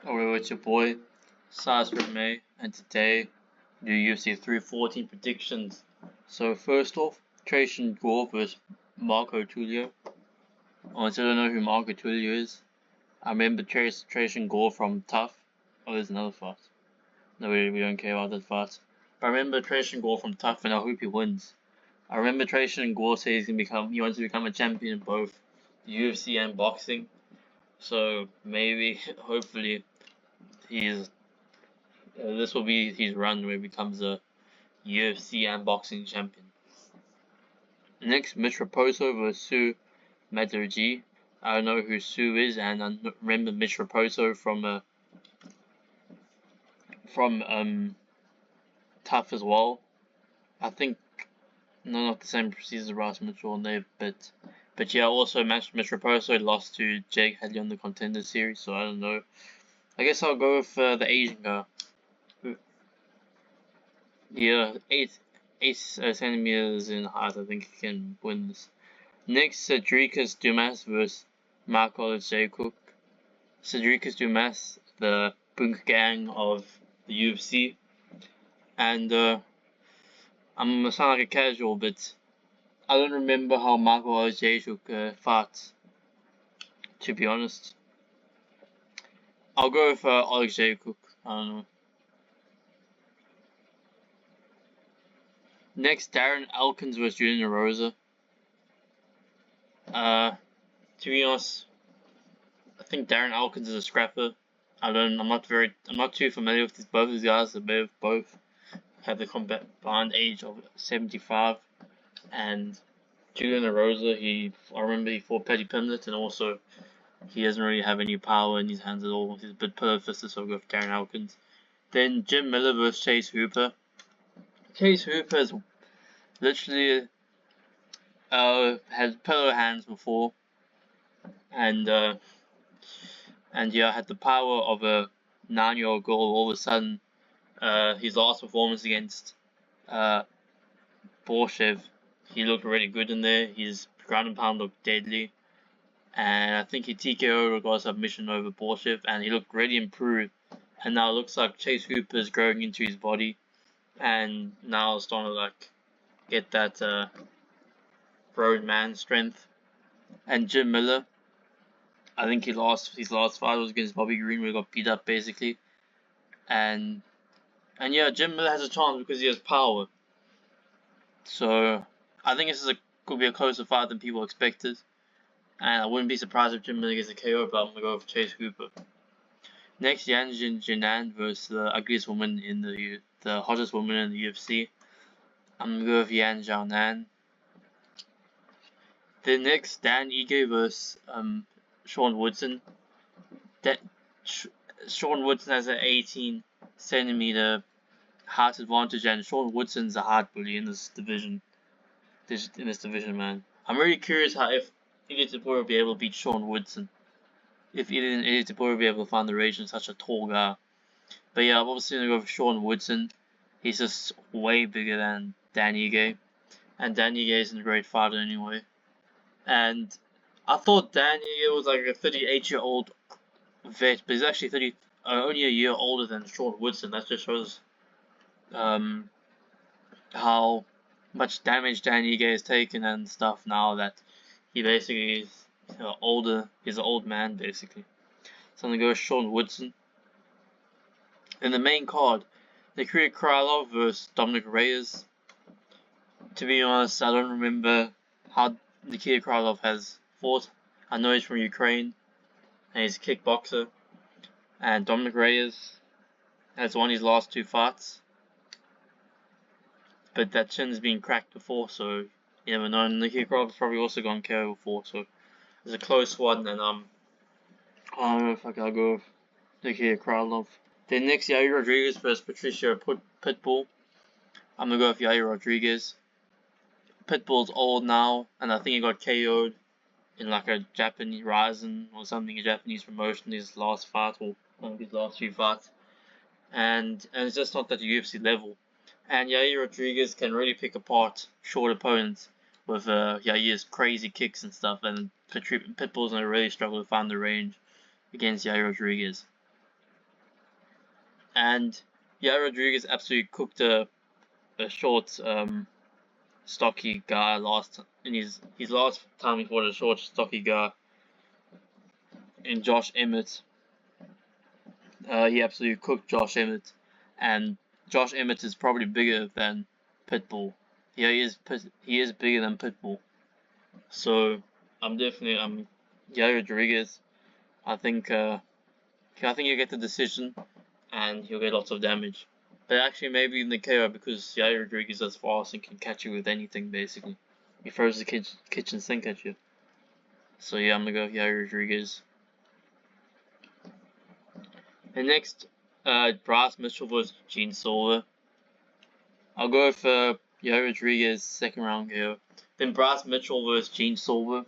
Alright, it's your boy, Size from May, and today do UFC 314 predictions. So first off, Trajan Gore versus Marco Tulio. I still don't know who Marco Tulio is. I remember Trajan Gore from Tough. Oh, there's another fight. No, we don't care about that fight. But I remember Trajan Gore from Tough, and I hope he wins. I remember Trajan Gore says he wants to become a champion in both UFC and boxing. So maybe, hopefully, this will be his run where he becomes a UFC and boxing champion. Next, Mitch Raposo vs. Sue Madarji. I don't know who Sue is, and I remember Mitch Raposo from Tough as well. I think not the same procedure as Ross Mitchell and there, but yeah, also Mitch Raposo lost to Jake Hadley on the Contender Series, so I don't know. I guess I'll go with the Asian guy. Yeah, 8 centimeters in height. I think he can win this. Next, Cedricus Dumas vs. Mark Jacob. Cedricus Dumas, the punk gang of the UFC, and I'm gonna sound like a casual, but I don't remember how Marco Jacob fought. To be honest, I'll go with Alex Jacob. I don't know. Next, Darren Elkins vs. Junior Rosa. To be honest, I think Darren Elkins is a scrapper. I'm not too familiar with both these guys. They both have the combined age of 75, and Julian Rosa. I remember he fought Paddy Pimblett, and also he doesn't really have any power in his hands at all. He's a bit pillar-fisted, so I'll go with Darren Elkins. Then Jim Miller vs. Chase Hooper. Chase Hooper has literally had pillow hands before, and yeah, had the power of a 9-year-old girl. All of a sudden, his last performance against Borshev, he looked really good in there. His ground and pound looked deadly, and I think he TKO'd or got a submission over Borshev, and he looked really improved. And now it looks like Chase Hooper is growing into his body, and now it's starting to get that grown man strength. And Jim Miller, I think his last fight was against Bobby Green, where he got beat up basically. And yeah, Jim Miller has a chance because he has power. So I think could be a closer fight than people expected. And I wouldn't be surprised if Jim Miller gets a KO, but I'm gonna go for Chase Hooper. Next, Yan Jinan versus the ugliest woman in the hottest woman in the UFC. I'm gonna go with Yan Jinan. Then next, Dan Ige versus Sean Woodson. Sean Woodson has an 18 centimeter height advantage, and Sean Woodson's a hard bully in this division. Man, I'm really curious if Ilia Topuria will be able to beat Sean Woodson. If Ilia Topuria will be able to find the range in such a tall guy. But yeah, I'm obviously gonna go for Sean Woodson. He's just way bigger than Dan Ige, and Dan Ige isn't a great fighter anyway. And I thought Dan Ige was like a 38-year-old vet, but he's actually only a year older than Sean Woodson. That just shows how much damage Dan Ige has taken and stuff now that he basically is older. He's an old man basically. So I'm gonna go with Sean Woodson. In the main card, Nikita Krylov versus Dominic Reyes. To be honest, I don't remember how Nikita Krylov has fought. I know he's from Ukraine, and he's a kickboxer. And Dominic Reyes has won his last 2 fights, but that chin's been cracked before, so you never know. Nikita Krylov's probably also gone KO before, so it's a close one, and I don't know if I'll go with Nikita Krylov. Then next, Yair Rodriguez versus Patricia Pitbull. I'm gonna go with Yair Rodriguez. Pitbull's old now, and I think he got KO'd in like a Japanese Ryzen or something, a Japanese promotion, his last fight, or one of his last 3 fights. And it's just not at the UFC level. And Yair Rodriguez can really pick apart short opponents with Yair's crazy kicks and stuff, and Pitbull's gonna really struggle to find the range against Yair Rodriguez. And Yair Rodriguez absolutely cooked a short, stocky guy in his last time he fought a short, stocky guy in Josh Emmett. He absolutely cooked Josh Emmett, and Josh Emmett is probably bigger than Pitbull. Yeah, he is bigger than Pitbull. So I'm Yair Rodriguez. I think he'll get the decision, and he'll get lots of damage. But actually, maybe in the KO because Yair Rodriguez is fast and can catch you with anything basically. He throws the kitchen sink at you. So yeah, I'm gonna go Yair Rodriguez. And next, Bryce Mitchell vs Gene Silver. I'll go for Yair Rodriguez second round KO. Then Bryce Mitchell vs Gene Silver.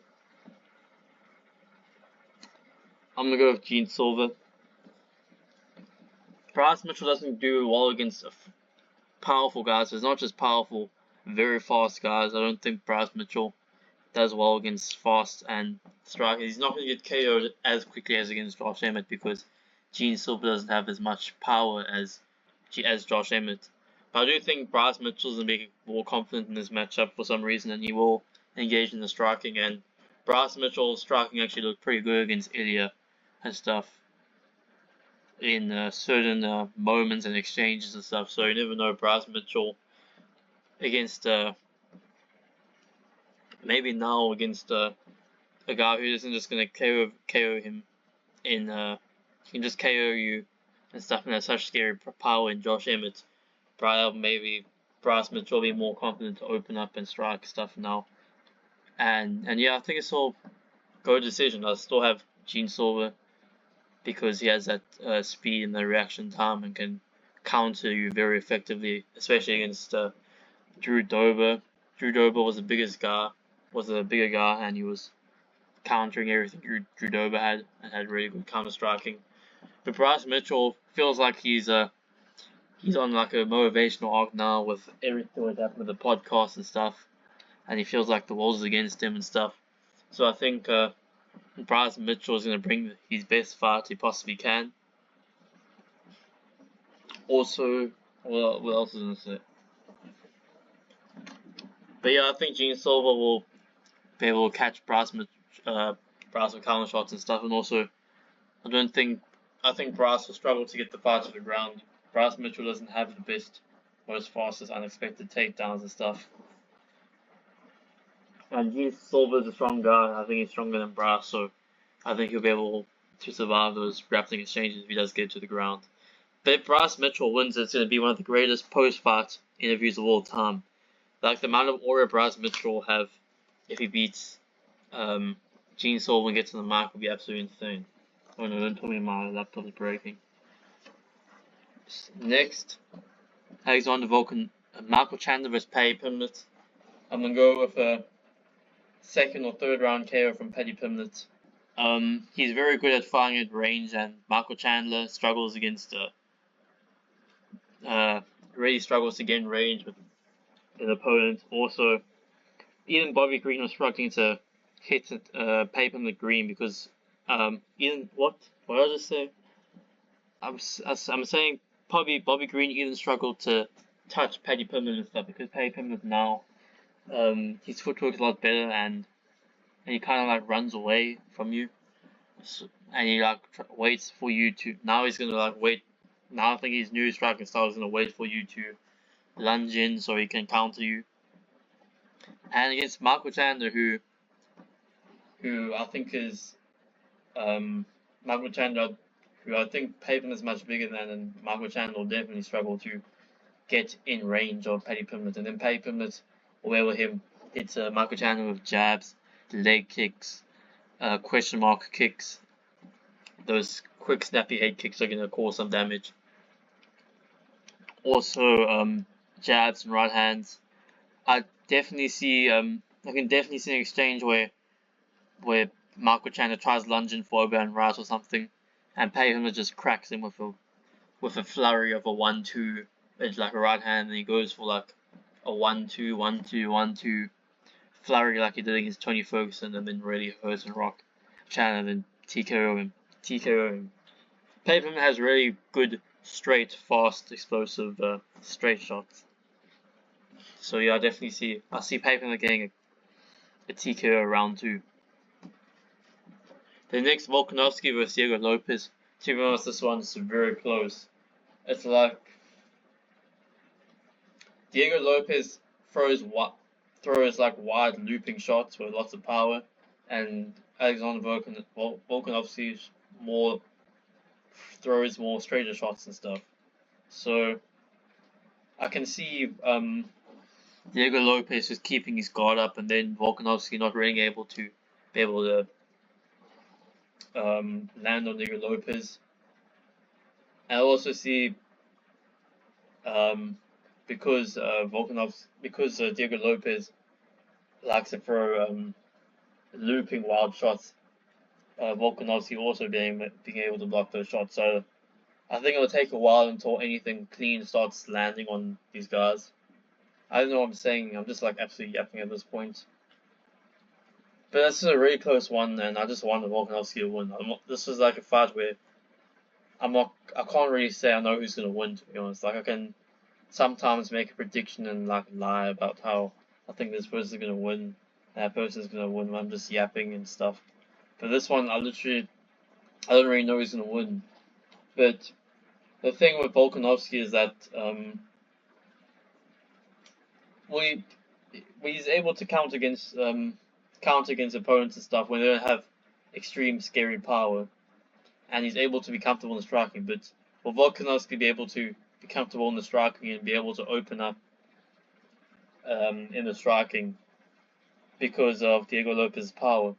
I'm gonna go with Gene Silver. Bryce Mitchell doesn't do well against powerful guys. It's not just powerful, very fast guys. I don't think Bryce Mitchell does well against fast and strikers. He's not going to get KO'd as quickly as against Josh Emmett because Gene Silver doesn't have as much power as Josh Emmett. But I do think Bryce Mitchell's going to be more confident in this matchup for some reason, and he will engage in the striking. And Bryce Mitchell's striking actually looked pretty good against Ilya and stuff in certain moments and exchanges and stuff. So you never know. Bryce Mitchell against maybe now against a guy who isn't just gonna KO him in he can just KO you and stuff, and has such scary power in Josh Emmett. Maybe Bryce Mitchell will be more confident to open up and strike stuff now. And yeah, I think it's all go decision. I still have Gene Silver because he has that speed and the reaction time and can counter you very effectively, especially against Drew Dober. Drew Dober was the bigger guy, and he was countering everything Drew Dober had and had really good counter striking. But Bryce Mitchell feels like he's on like a motivational arc now with everything that's happened with the podcast and stuff, and he feels like the world is against him and stuff. So I think Bryce Mitchell is going to bring his best fight he possibly can. Also, what else is going to say? But yeah, I think Gene Silver will be able to catch Bryce with counter shots and stuff, and also I think Bryce will struggle to get the fight to the ground. Bryce Mitchell doesn't have the best, most fastest, unexpected takedowns and stuff. And Gene Silver is a strong guy. I think he's stronger than Bryce, so I think he'll be able to survive those grappling exchanges if he does get to the ground. But if Bryce Mitchell wins, it's going to be one of the greatest post-fight interviews of all time. Like the amount of aura Bryce Mitchell will have if he beats Gene Silver and gets on the mic will be absolutely insane. Oh no, don't tell me my laptop is breaking. Next, Alexander Volkan, Michael Chandler vs Paddy Pimblett. I'm going to go with a second or third round KO from Paddy Pimblett. He's very good at fighting at range, and Michael Chandler struggles against really struggles to gain range with an opponent. Also, even Bobby Green was struggling to hit Paddy Pimblett Green because even what did I just say? I'm saying Bobby Green even struggled to touch Paddy Pimblett and stuff because Paddy Pimblett now his footwork is a lot better, and he kind of like runs away from you, and he like waits for you to. Now he's gonna like wait. Now I think his new striking style is gonna wait for you to lunge in so he can counter you. And against Michael Chandler, who I think is Michael Chandler, who I think Paddy is much bigger than, and Michael Chandler will definitely struggle to get in range of Paddy Pimblett, and then Paddy Pimblett will be able to hit Michael Chandler with jabs, leg kicks, question mark kicks. Those quick snappy head kicks are going to cause some damage. Also, jabs and right hands. I can definitely see an exchange where Michael Chandler tries lunging for overhand right or something, and Paddy Pimblett just cracks him with a flurry of a 1-2. It's like a right hand, and he goes for like a 1-2, 1-2, 1-2 flurry like he did against Tony Ferguson, and then really hurts and rock Chandler and TKO him. Paddy Pimblett has really good straight, fast, explosive, straight shots. So yeah, I see Pavement getting a TKO round 2. The next Volkanovski versus Diego Lopes. To be honest, this one's very close. It's like Diego Lopes throws like wide looping shots with lots of power, and Alexander Volkanovski throws more straighter shots and stuff. So I can see Diego Lopes just keeping his guard up, and then Volkanovski not really able to land on Diego Lopes. I also see because Diego Lopes likes to throw looping wild shots, Volkanovski also being able to block those shots. So I think it'll take a while until anything clean starts landing on these guys. I don't know what I'm saying. I'm just like absolutely yapping at this point. But this is a really close one, and I just wanted Volkanovski to win. This is like a fight where I can't really say I know who's gonna win, to be honest. Like I can sometimes make a prediction and like lie about how I think this person's gonna win, that person's gonna win. I'm just yapping and stuff. But this one, I don't really know who's gonna win. But the thing with Volkanovski is that he's able to count against opponents and stuff when they don't have extreme scary power, and he's able to be comfortable in the striking. But for Volkanovski be able to be comfortable in the striking and be able to open up in the striking because of Diego Lopes' power,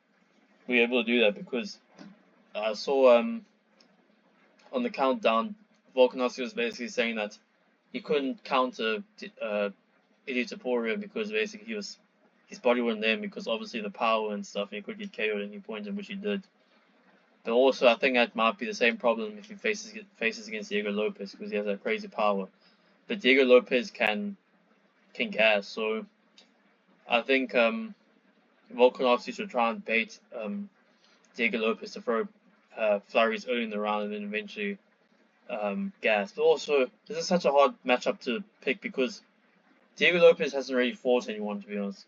we're able to do that because I saw on the countdown, Volkanovski was basically saying that he couldn't counter Ilia Topuria because basically his body wasn't there because obviously the power and stuff, and he could get KO'd at any point, in which he did. But also, I think that might be the same problem if he faces against Diego Lopes because he has that crazy power. But Diego Lopes can gas, so I think Volkanovski should try and bait Diego Lopes to throw flurries early in the round and then eventually gas. But also, this is such a hard matchup to pick because Diego Lopes hasn't really fought anyone, to be honest.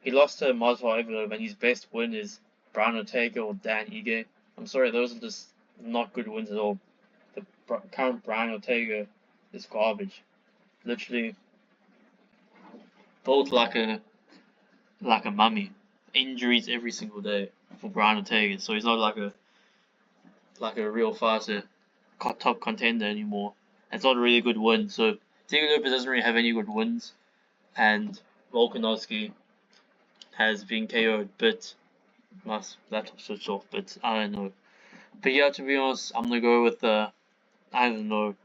He lost to Masvidal Evloev, and his best win is Brian Ortega or Dan Ige. I'm sorry, those are just not good wins at all. The current Brian Ortega is garbage. Literally built like a mummy. Injuries every single day for Brian Ortega, so he's not like a real fighter, top contender anymore. It's not a really good win. So Diego Lopes doesn't really have any good wins, and Volkanovski has been KO'd, but my laptop switched off, but I don't know. But yeah, to be honest, I'm gonna go with I don't know.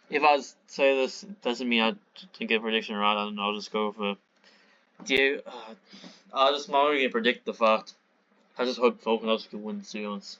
If I say this, it doesn't mean I can get a prediction right. I don't know. I'll just go for Diego. I'm not gonna predict the fight. I just hope Volkanovski wins, to be honest.